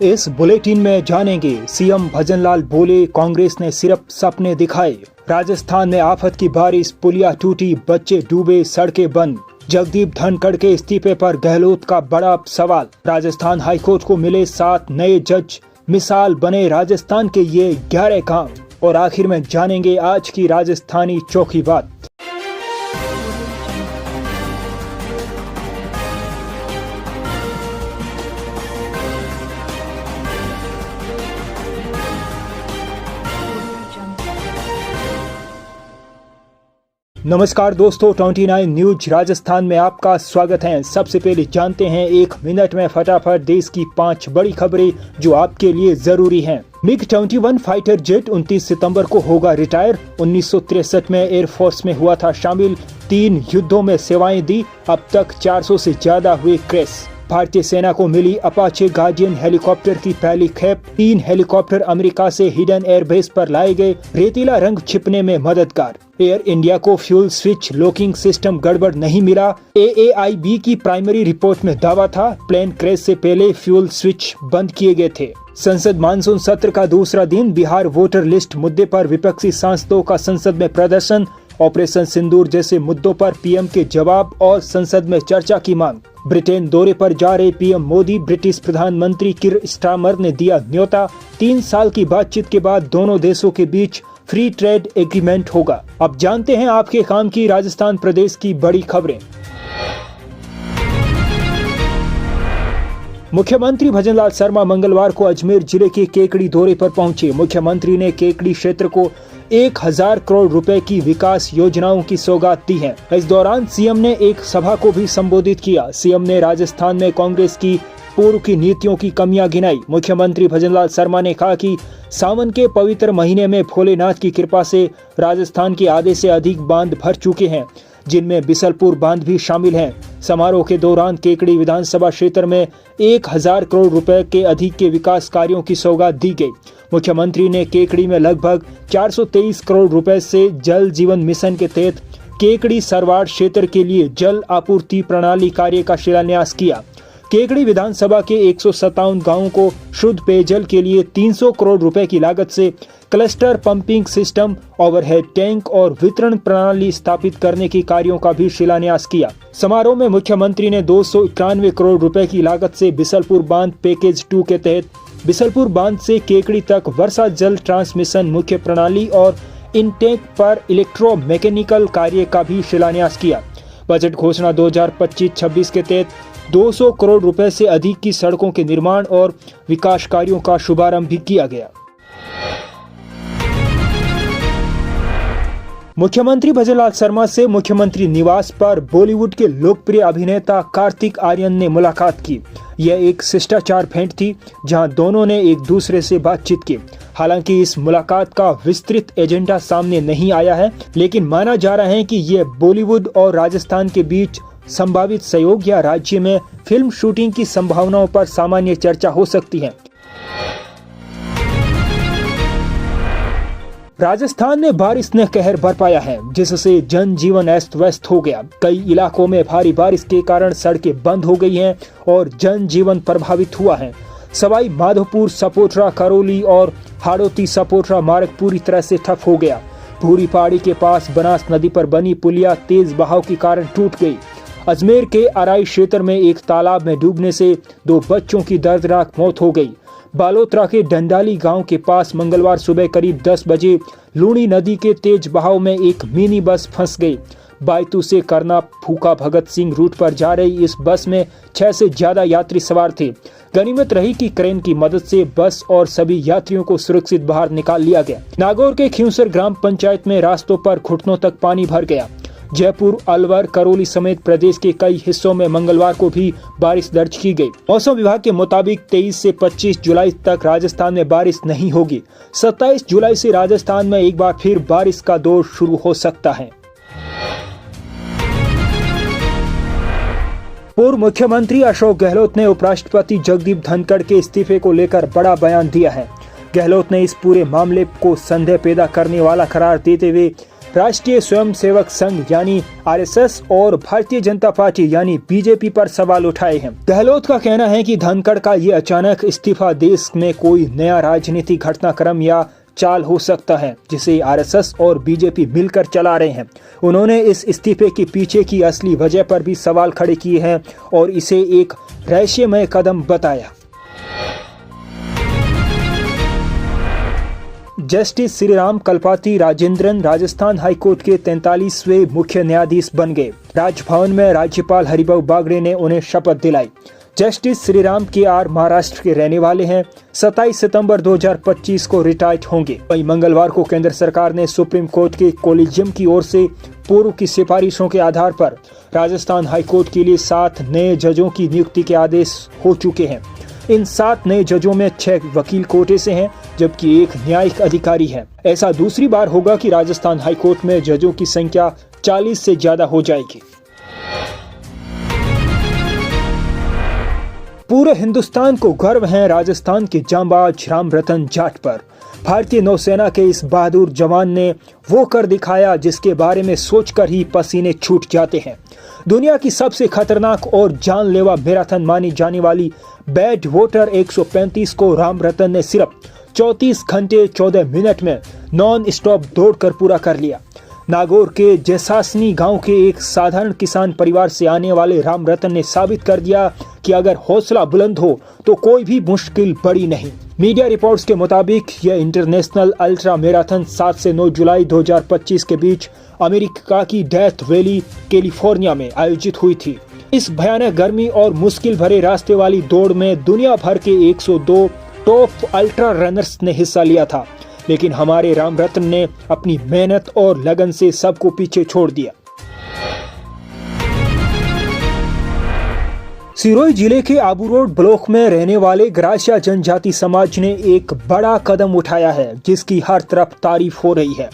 इस बुलेटिन में जानेंगे, सीएम भजनलाल बोले कांग्रेस ने सिर्फ सपने दिखाए। राजस्थान में आफत की बारिश, पुलिया टूटी, बच्चे डूबे, सड़कें बंद। जगदीप धनखड़ के इस्तीफे पर गहलोत का बड़ा सवाल। राजस्थान हाईकोर्ट को मिले 7 नए जज, मिसाल बने राजस्थान के ये 11 गांव। और आखिर में जानेंगे आज की राजस्थानी चौकी बात। नमस्कार दोस्तों, 29 न्यूज राजस्थान में आपका स्वागत है। सबसे पहले जानते हैं 1 मिनट में फटाफट देश की 5 बड़ी खबरें जो आपके लिए जरूरी हैं। MiG-21 फाइटर जेट 29 सितंबर को होगा रिटायर। 1963 में एयरफोर्स में हुआ था शामिल, 3 युद्धों में सेवाएं दी, अब तक 400 से ज्यादा हुए क्रैश। भारतीय सेना को मिली अपाचे गार्डियन हेलीकॉप्टर की पहली खेप। 3 हेलीकॉप्टर अमेरिका से हिडन एयरबेस पर लाए गए, रेतीला रंग छिपने में मददगार। एयर इंडिया को फ्यूल स्विच लॉकिंग सिस्टम गड़बड़ नहीं मिला। AAIB की प्राइमरी रिपोर्ट में दावा था, प्लेन क्रैश से पहले फ्यूल स्विच बंद किए गए थे। संसद मानसून सत्र का दूसरा दिन, बिहार वोटर लिस्ट मुद्दे पर विपक्षी सांसदों का संसद में प्रदर्शन। ऑपरेशन सिंदूर जैसे मुद्दों पर पीएम के जवाब और संसद में चर्चा की मांग। ब्रिटेन दौरे पर जा रहे पीएम मोदी, ब्रिटिश प्रधानमंत्री किर स्टारमर ने दिया न्योता। 3 साल की बातचीत के बाद दोनों देशों के बीच फ्री ट्रेड एग्रीमेंट होगा। अब जानते हैं आपके काम की राजस्थान प्रदेश की बड़ी खबरें। मुख्यमंत्री भजनलाल शर्मा मंगलवार को अजमेर जिले के केकड़ी दौरे पर पहुंचे। मुख्यमंत्री ने केकड़ी क्षेत्र को 1000 करोड़ रुपए की विकास योजनाओं की सौगात दी है। इस दौरान सीएम ने एक सभा को भी संबोधित किया। सीएम ने राजस्थान में कांग्रेस की पूर्व की नीतियों की कमियां गिनाई। मुख्यमंत्री भजनलाल शर्मा ने कहा कि सावन के पवित्र महीने में भोलेनाथ की कृपा से राजस्थान के आधे से अधिक बांध भर चुके हैं, जिनमें बिसलपुर बांध भी शामिल है। समारोह के दौरान केकड़ी विधानसभा क्षेत्र में 1000 करोड़ रुपए के अधिक के विकास कार्यों की सौगात दी गई। मुख्यमंत्री ने केकड़ी में लगभग 423 करोड़ रुपए से जल जीवन मिशन के तहत केकड़ी सरवाड़ क्षेत्र के लिए जल आपूर्ति प्रणाली कार्य का शिलान्यास किया। केकड़ी विधानसभा के 157 गांवों को शुद्ध पेयजल के लिए 300 करोड़ रुपए की लागत से cluster pumping system, overhead tank और वितरण प्रणाली स्थापित करने के कार्यों का भी शिलान्यास किया। समारोह में मुख्यमंत्री ने 291 करोड़ रुपए की लागत से बिसलपुर बांध पैकेज 2 के तहत बिसलपुर बांध से केकड़ी तक वर्षा जल ट्रांसमिशन मुख्य प्रणाली और इनटेक पर इलेक्ट्रोमैकेनिकल कार्य का भी शिलान्यास किया। बजट घोषणा 2025-26 के तहत 200 करोड़ रुपए से अधिक की सड़कों के निर्माण और विकास कार्यों का शुभारंभ भी किया गया। मुख्यमंत्री भजनलाल शर्मा से मुख्यमंत्री निवास पर बॉलीवुड के लोकप्रिय अभिनेता कार्तिक आर्यन ने मुलाकात की। यह एक शिष्टाचार भेंट थी, जहां दोनों ने एक दूसरे से बातचीत की। हालांकि इस मुलाकात का विस्तृत एजेंडा सामने नहीं आया है, लेकिन माना जा रहा है कि यह बॉलीवुड और राजस्थान के बीच संभावित सहयोग या राज्य में फिल्म शूटिंग की संभावनाओं पर सामान्य चर्चा हो सकती है। राजस्थान में बारिश ने कहर बरपाया है, जिससे जनजीवन अस्त व्यस्त हो गया। कई इलाकों में भारी बारिश के कारण सड़कें बंद हो गई हैं और जनजीवन प्रभावित हुआ है। सवाई माधोपुर सपोट्रा करौली और हाड़ौती सपोट्रा मार्ग पूरी तरह से ठप हो गया। भूरी पहाड़ी के पास बनास नदी पर बनी पुलिया तेज बहाव के कारण टूट गई। अजमेर के अराई क्षेत्र में एक तालाब में डूबने से 2 बच्चों की दर्दनाक मौत हो गई। बालोतरा के डंडाली गांव के पास मंगलवार सुबह करीब 10 बजे लूणी नदी के तेज बहाव में एक मिनी बस फंस गई। बायतू से करना फूका भगत सिंह रूट पर जा रही इस बस में 6 से ज्यादा यात्री सवार थे। गनीमत रही कि क्रेन की मदद से बस और सभी यात्रियों को सुरक्षित बाहर निकाल लिया गया। नागौर के खिंवसर ग्राम पंचायत में रास्तों पर घुटनों तक पानी भर गया। जयपुर, अलवर, करौली समेत प्रदेश के कई हिस्सों में मंगलवार को भी बारिश दर्ज की गई। मौसम विभाग के मुताबिक 23 से 25 जुलाई तक राजस्थान में बारिश नहीं होगी। 27 जुलाई से राजस्थान में एक बार फिर बारिश का दौर शुरू हो सकता है। पूर्व मुख्यमंत्री अशोक गहलोत ने उपराष्ट्रपति जगदीप धनखड़ के इस्तीफे को लेकर बड़ा बयान दिया है। गहलोत ने इस पूरे मामले को संदेह पैदा करने वाला करार देते हुए राष्ट्रीय स्वयंसेवक संघ यानी आरएसएस और भारतीय जनता पार्टी यानी बीजेपी पर सवाल उठाए हैं। गहलोत का कहना है कि धनखड़ का ये अचानक इस्तीफा देश में कोई नया राजनीतिक घटनाक्रम या चाल हो सकता है जिसे आरएसएस और बीजेपी मिलकर चला रहे हैं। उन्होंने इस इस्तीफे के पीछे की असली वजह पर भी सवाल खड़े किए हैं और इसे एक रहस्यमय कदम बताया। जस्टिस श्रीराम कल्पाती राजेंद्रन राजस्थान हाईकोर्ट के 43वें मुख्य न्यायाधीश बन गए। राजभवन में राज्यपाल हरिभाऊ बागड़े ने उन्हें शपथ दिलाई। जस्टिस श्रीराम KR महाराष्ट्र के रहने वाले हैं। 27 सितंबर 2025 को रिटायर्ड होंगे। वहीं मंगलवार को केंद्र सरकार ने सुप्रीम कोर्ट के कोलिजियम की ओर से पूर्व की सिफारिशों के आधार पर राजस्थान हाईकोर्ट के लिए 7 नए जजों की नियुक्ति के आदेश हो चुके हैं। इन 7 नए जजों में 6 वकील कोटे से हैं, जबकि 1 न्यायिक अधिकारी है। ऐसा दूसरी बार होगा कि राजस्थान हाईकोर्ट में जजों की संख्या 40 से ज्यादा हो जाएगी। पूरे हिंदुस्तान को गर्व है राजस्थान के जांबाज राम रतन जाट पर। भारतीय नौसेना के इस बहादुर जवान ने वो कर दिखाया जिसके बारे में सोचकर ही पसीने छूट जाते हैं। दुनिया की सबसे खतरनाक और जानलेवा मैराथन मानी जाने वाली बैड वाटर 135 को राम रतन ने सिर्फ 34 घंटे 14 मिनट में नॉन स्टॉप दौड़कर पूरा कर लिया। नागौर के जैसासनी गांव के एक साधारण किसान परिवार से आने वाले राम रतन ने साबित कर दिया कि अगर हौसला बुलंद हो तो कोई भी मुश्किल बड़ी नहीं। मीडिया रिपोर्ट्स के मुताबिक यह इंटरनेशनल अल्ट्रा मैराथन 7 से 9 जुलाई 2025 के बीच अमेरिका की डेथ वैली कैलिफोर्निया में आयोजित हुई थी। इस भयानक गर्मी और मुश्किल भरे रास्ते वाली दौड़ में दुनिया भर के 102 टॉप अल्ट्रा रनर्स ने हिस्सा लिया था, लेकिन हमारे राम रतन ने अपनी मेहनत और लगन से सबको पीछे छोड़ दिया। सिरोही जिले के आबू रोड ब्लॉक में रहने वाले ग्रासिया जनजाति समाज ने एक बड़ा कदम उठाया है जिसकी हर तरफ तारीफ हो रही है।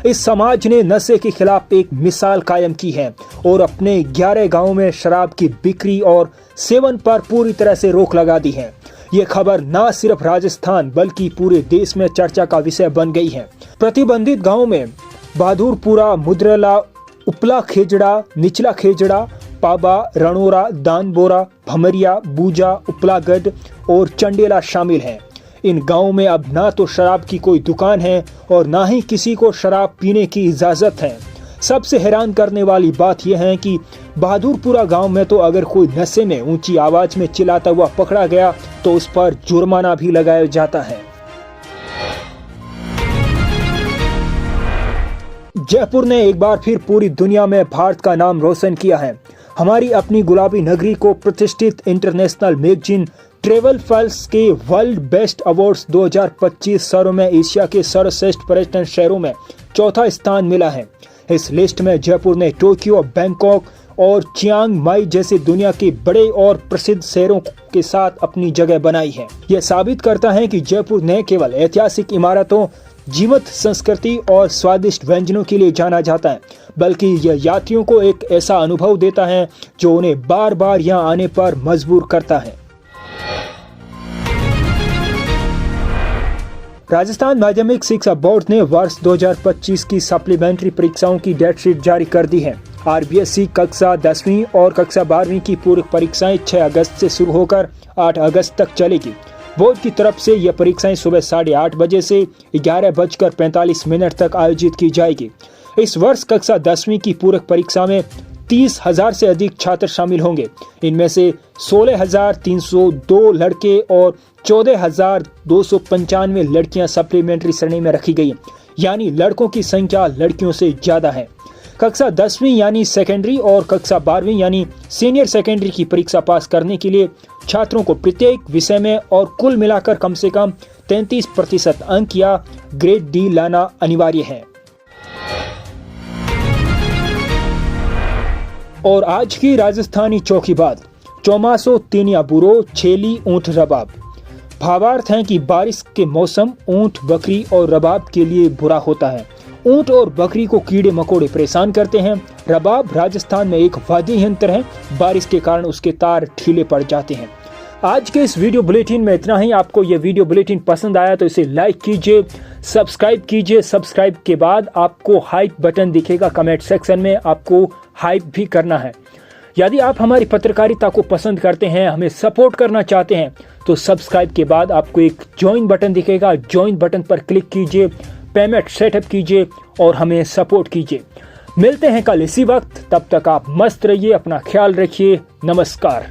इस समाज ने नशे के खिलाफ एक मिसाल कायम की है और अपने 11 गांवों में शराब की बिक्री और सेवन पर पूरी तरह से रोक लगा दी है। ये खबर न सिर्फ राजस्थान बल्कि पूरे देश में चर्चा का विषय बन गई है। प्रतिबंधित गांवों में बहादुरपुरा, मुद्रला, उपला खेजड़ा, निचला खेजड़ा, पाबा, रणोरा, दानबोरा, भमरिया, बूजा, उपलागढ़ और चंडेला शामिल हैं। इन गांवों में अब ना तो शराब की कोई दुकान है और ना ही किसी को शराब पीने की इजाजत है। सबसे हैरान करने वाली बात यह है कि बहादुरपुरा गांव में तो अगर कोई नशे में ऊंची आवाज में चिल्लाता हुआ पकड़ा गया तो उस पर जुर्माना भी लगाया जाता है। जयपुर ने एक बार फिर पूरी दुनिया में भारत का नाम रोशन किया है। हमारी अपनी गुलाबी नगरी को प्रतिष्ठित इंटरनेशनल मैगजीन ट्रेवल फाइल्स के वर्ल्ड बेस्ट अवार्ड्स 2025 सर्वे में एशिया के सर्वश्रेष्ठ पर्यटन शहरों में 4था स्थान मिला है। इस लिस्ट में जयपुर ने टोक्यो, बैंकॉक और चियांग माई जैसे दुनिया के बड़े और प्रसिद्ध शहरों के साथ अपनी जगह बनाई है। यह साबित करता है कि जयपुर न केवल ऐतिहासिक इमारतों, जीवंत संस्कृति और स्वादिष्ट व्यंजनों के लिए जाना जाता है, बल्कि यह यात्रियों को एक ऐसा अनुभव देता है जो उन्हें बार बार यहाँ आने पर मजबूर करता है। राजस्थान माध्यमिक शिक्षा बोर्ड ने वर्ष 2025 की सप्लीमेंट्री परीक्षाओं की डेट शीट जारी कर दी है। RBSE कक्षा 10वीं और कक्षा 12वीं की पूरक परीक्षाएं 6 अगस्त से शुरू होकर 8 अगस्त तक चलेगी। बोर्ड की तरफ से यह परीक्षाएं सुबह 8:30 बजे से 11:45 तक आयोजित की जाएगी। इस वर्ष कक्षा 10वीं की पूरक परीक्षा में 30,000 से अधिक छात्र शामिल होंगे। इनमें से 16,302 लड़के और 14,295 लड़कियां सप्लीमेंट्री श्रेणी में रखी गई, यानी लड़कों की संख्या लड़कियों से ज्यादा है। कक्षा 10वीं यानी सेकेंडरी और कक्षा 12वीं यानी सीनियर सेकेंडरी की परीक्षा पास करने के लिए छात्रों को प्रत्येक विषय में और कुल मिलाकर कम से कम 33% अंक या ग्रेड D लाना अनिवार्य है। और आज की राजस्थानी चौकीबाज चौमासो तीनिया बुरो छेली ऊंट रबाब। भावार्थ है कि बारिश के मौसम ऊंट, बकरी और रबाब के लिए बुरा होता है। ऊंट और बकरी को कीड़े मकोड़े परेशान करते हैं। रबाब राजस्थान में एक वाद्य यंत्र है। बारिश के कारण उसके तार ढीले पड़ जाते हैं। आज के इस वीडियो बुलेटिन में इतना ही। आपको ये वीडियो बुलेटिन पसंद आया तो इसे लाइक कीजिए, सब्सक्राइब कीजिए। सब्सक्राइब के बाद आपको हाइप बटन दिखेगा कमेंट सेक्शन में, आपको हाइप भी करना है। यदि आप हमारी पत्रकारिता को पसंद करते हैं, हमें सपोर्ट करना चाहते हैं, तो सब्सक्राइब के बाद आपको एक ज्वाइन बटन दिखेगा, ज्वाइन बटन पर क्लिक कीजिए, पेमेंट सेटअप कीजिए और हमें सपोर्ट कीजिए। मिलते हैं कल इसी वक्त, तब तक आप मस्त रहिए, अपना ख्याल रखिए। नमस्कार।